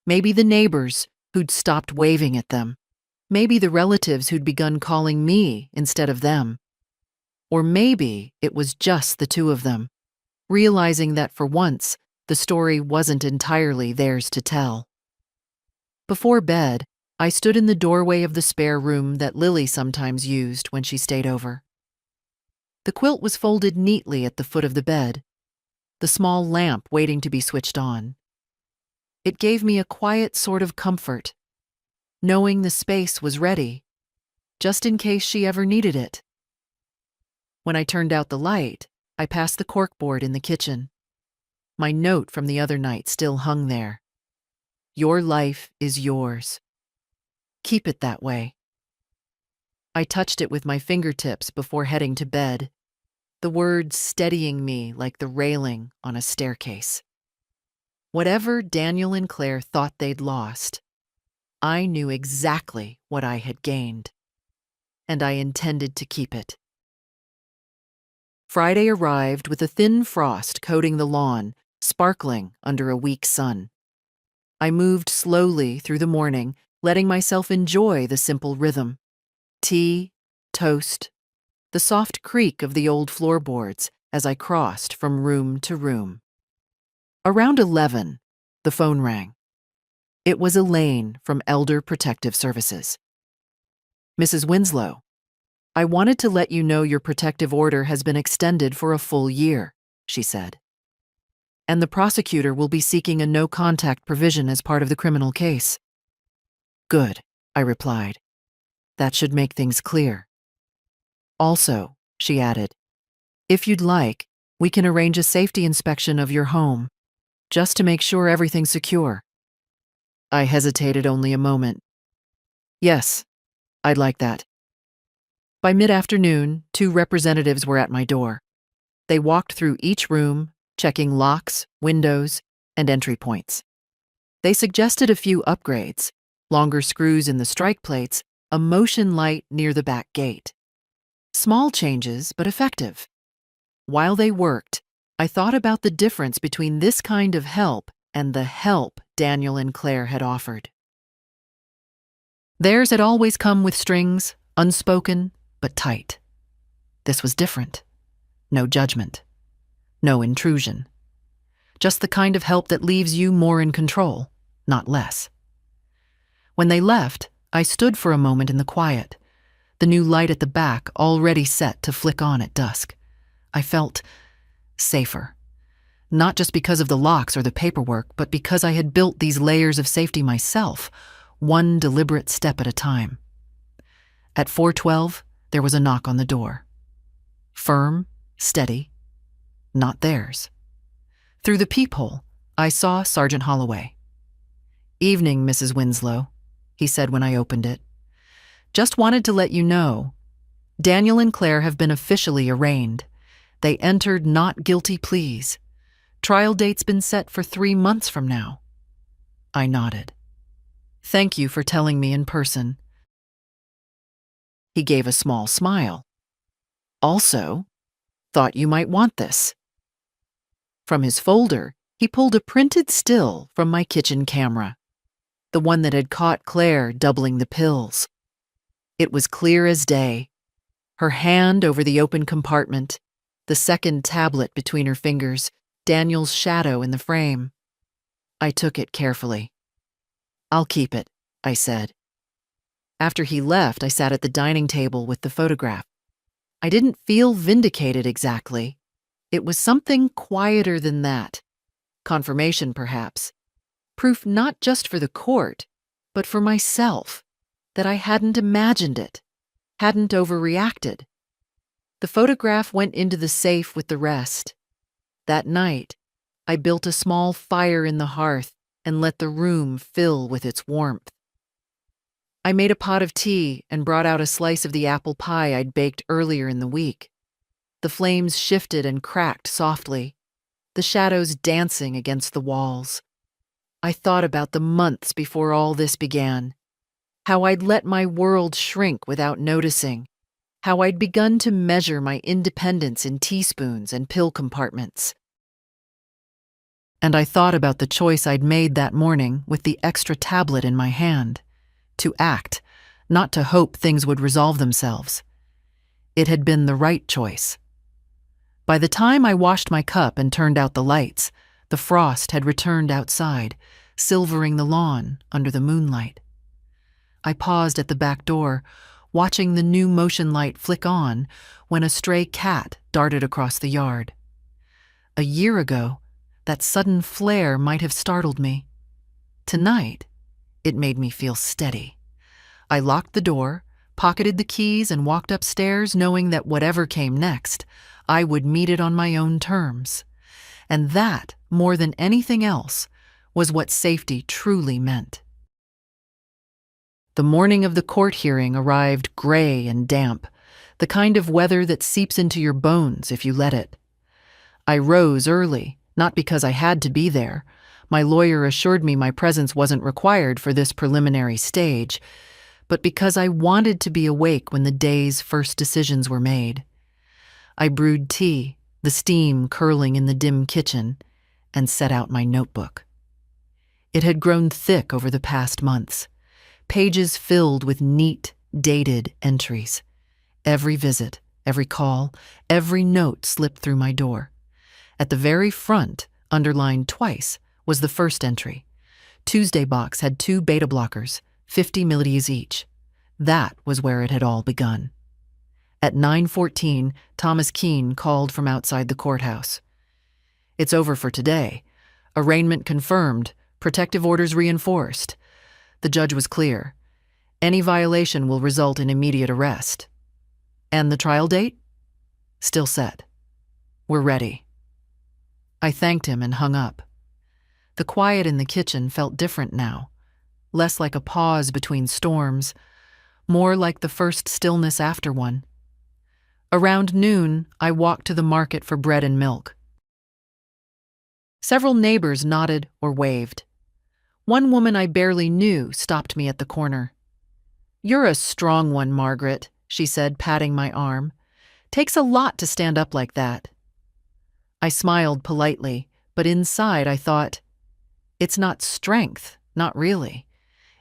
Maybe the neighbors who'd stopped waving at them. Maybe the relatives who'd begun calling me instead of them. Or maybe it was just the two of them, realizing that for once, the story wasn't entirely theirs to tell. Before bed, I stood in the doorway of the spare room that Lily sometimes used when she stayed over. The quilt was folded neatly at the foot of the bed, the small lamp waiting to be switched on. It gave me a quiet sort of comfort, knowing the space was ready, just in case she ever needed it. When I turned out the light, I passed the corkboard in the kitchen. My note from the other night still hung there. Your life is yours. Keep it that way. I touched it with my fingertips before heading to bed, the words steadying me like the railing on a staircase. Whatever Daniel and Claire thought they'd lost, I knew exactly what I had gained, and I intended to keep it. Friday arrived with a thin frost coating the lawn, sparkling under a weak sun. I moved slowly through the morning, letting myself enjoy the simple rhythm. Tea, toast, the soft creak of the old floorboards as I crossed from room to room. Around 11, the phone rang. It was Elaine from Elder Protective Services. Mrs. Winslow, I wanted to let you know your protective order has been extended for a full year, she said. And the prosecutor will be seeking a no-contact provision as part of the criminal case. Good, I replied. That should make things clear. Also, she added, if you'd like, we can arrange a safety inspection of your home, just to make sure everything's secure. I hesitated only a moment. Yes, I'd like that. By mid-afternoon, 2 representatives were at my door. They walked through each room, checking locks, windows, and entry points. They suggested a few upgrades, longer screws in the strike plates, a motion light near the back gate. Small changes, but effective. While they worked, I thought about the difference between this kind of help and the help Daniel and Claire had offered. Theirs had always come with strings, unspoken, but tight. This was different. No judgment. No intrusion. Just the kind of help that leaves you more in control, not less. When they left, I stood for a moment in the quiet, the new light at the back already set to flick on at dusk. I felt safer. Not just because of the locks or the paperwork, but because I had built these layers of safety myself, one deliberate step at a time. At 4:12, there was a knock on the door. Firm, steady, not theirs. Through the peephole, I saw Sergeant Holloway. Evening, Mrs. Winslow, he said when I opened it. Just wanted to let you know, Daniel and Claire have been officially arraigned. They entered not guilty pleas. Trial date's been set for 3 months from now. I nodded. Thank you for telling me in person. He gave a small smile. Also, thought you might want this. From his folder, he pulled a printed still from my kitchen camera, the one that had caught Claire doubling the pills. It was clear as day, her hand over the open compartment, the second tablet between her fingers, Daniel's shadow in the frame. I took it carefully. I'll keep it, I said. After he left, I sat at the dining table with the photograph. I didn't feel vindicated exactly. It was something quieter than that. Confirmation, perhaps. Proof not just for the court, but for myself, that I hadn't imagined it, hadn't overreacted. The photograph went into the safe with the rest. That night, I built a small fire in the hearth and let the room fill with its warmth. I made a pot of tea and brought out a slice of the apple pie I'd baked earlier in the week. The flames shifted and cracked softly, the shadows dancing against the walls. I thought about the months before all this began, how I'd let my world shrink without noticing, how I'd begun to measure my independence in teaspoons and pill compartments. And I thought about the choice I'd made that morning with the extra tablet in my hand. To act, not to hope things would resolve themselves. It had been the right choice. By the time I washed my cup and turned out the lights, the frost had returned outside, silvering the lawn under the moonlight. I paused at the back door, watching the new motion light flick on when a stray cat darted across the yard. A year ago, that sudden flare might have startled me. Tonight, it made me feel steady. I locked the door, pocketed the keys, and walked upstairs knowing that whatever came next, I would meet it on my own terms. And that, more than anything else, was what safety truly meant. The morning of the court hearing arrived gray and damp, the kind of weather that seeps into your bones if you let it. I rose early, not because I had to be there. My lawyer assured me my presence wasn't required for this preliminary stage, but because I wanted to be awake when the day's first decisions were made. I brewed tea, the steam curling in the dim kitchen, and set out my notebook. It had grown thick over the past months, pages filled with neat, dated entries. Every visit, every call, every note slipped through my door. At the very front, underlined twice, was the first entry. Tuesday box had 2 beta blockers, 50 millities each. That was where it had all begun. At 9:14, Thomas Keene called from outside the courthouse. "It's over for today. Arraignment confirmed. Protective orders reinforced." The judge was clear. "Any violation will result in immediate arrest." "And the trial date?" "Still set. We're ready." I thanked him and hung up. The quiet in the kitchen felt different now, less like a pause between storms, more like the first stillness after one. Around noon, I walked to the market for bread and milk. Several neighbors nodded or waved. One woman I barely knew stopped me at the corner. "You're a strong one, Margaret," she said, patting my arm. "Takes a lot to stand up like that." I smiled politely, but inside I thought, it's not strength, not really.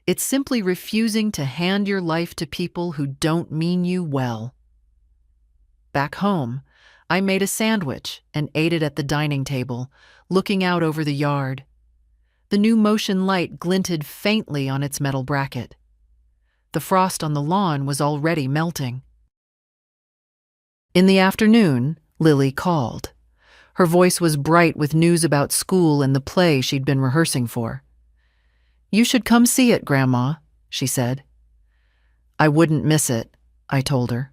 It's simply refusing to hand your life to people who don't mean you well. Back home, I made a sandwich and ate it at the dining table, looking out over the yard. The new motion light glinted faintly on its metal bracket. The frost on the lawn was already melting. In the afternoon, Lily called. Her voice was bright with news about school and the play she'd been rehearsing for. "You should come see it, Grandma," she said. "I wouldn't miss it," I told her.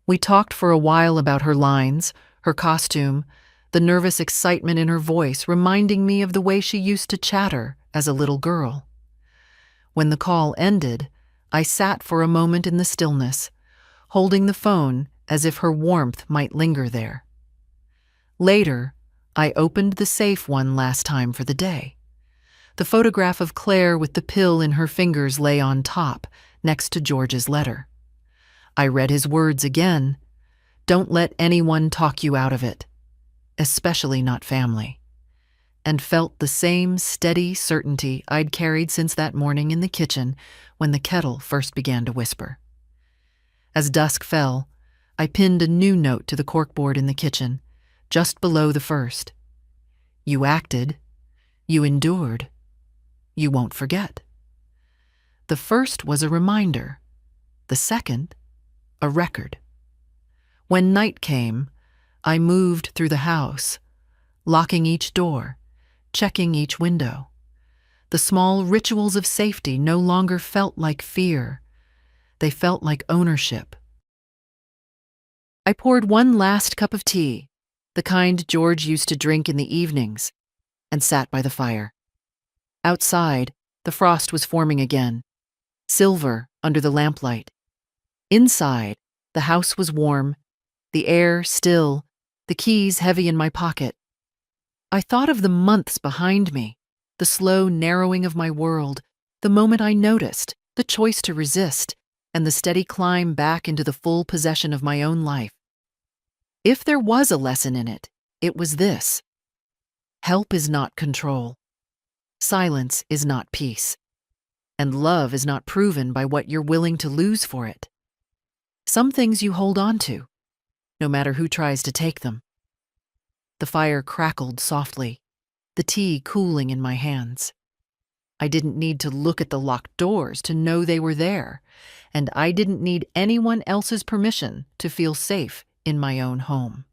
We talked for a while about her lines, her costume, the nervous excitement in her voice reminding me of the way she used to chatter as a little girl. When the call ended, I sat for a moment in the stillness, holding the phone as if her warmth might linger there. Later, I opened the safe one last time for the day. The photograph of Claire with the pill in her fingers lay on top, next to George's letter. I read his words again. "Don't let anyone talk you out of it, especially not family," and felt the same steady certainty I'd carried since that morning in the kitchen when the kettle first began to whisper. As dusk fell, I pinned a new note to the corkboard in the kitchen, just below the first. "You acted. You endured. You won't forget." The first was a reminder. The second, a record. When night came, I moved through the house, locking each door, checking each window. The small rituals of safety no longer felt like fear. They felt like ownership. I poured one last cup of tea, the kind George used to drink in the evenings, and sat by the fire. Outside, the frost was forming again, silver under the lamplight. Inside, the house was warm, the air still, the keys heavy in my pocket. I thought of the months behind me, the slow narrowing of my world, the moment I noticed, the choice to resist, and the steady climb back into the full possession of my own life. If there was a lesson in it, it was this. Help is not control. Silence is not peace. And love is not proven by what you're willing to lose for it. Some things you hold on to, no matter who tries to take them. The fire crackled softly, the tea cooling in my hands. I didn't need to look at the locked doors to know they were there, and I didn't need anyone else's permission to feel safe in my own home.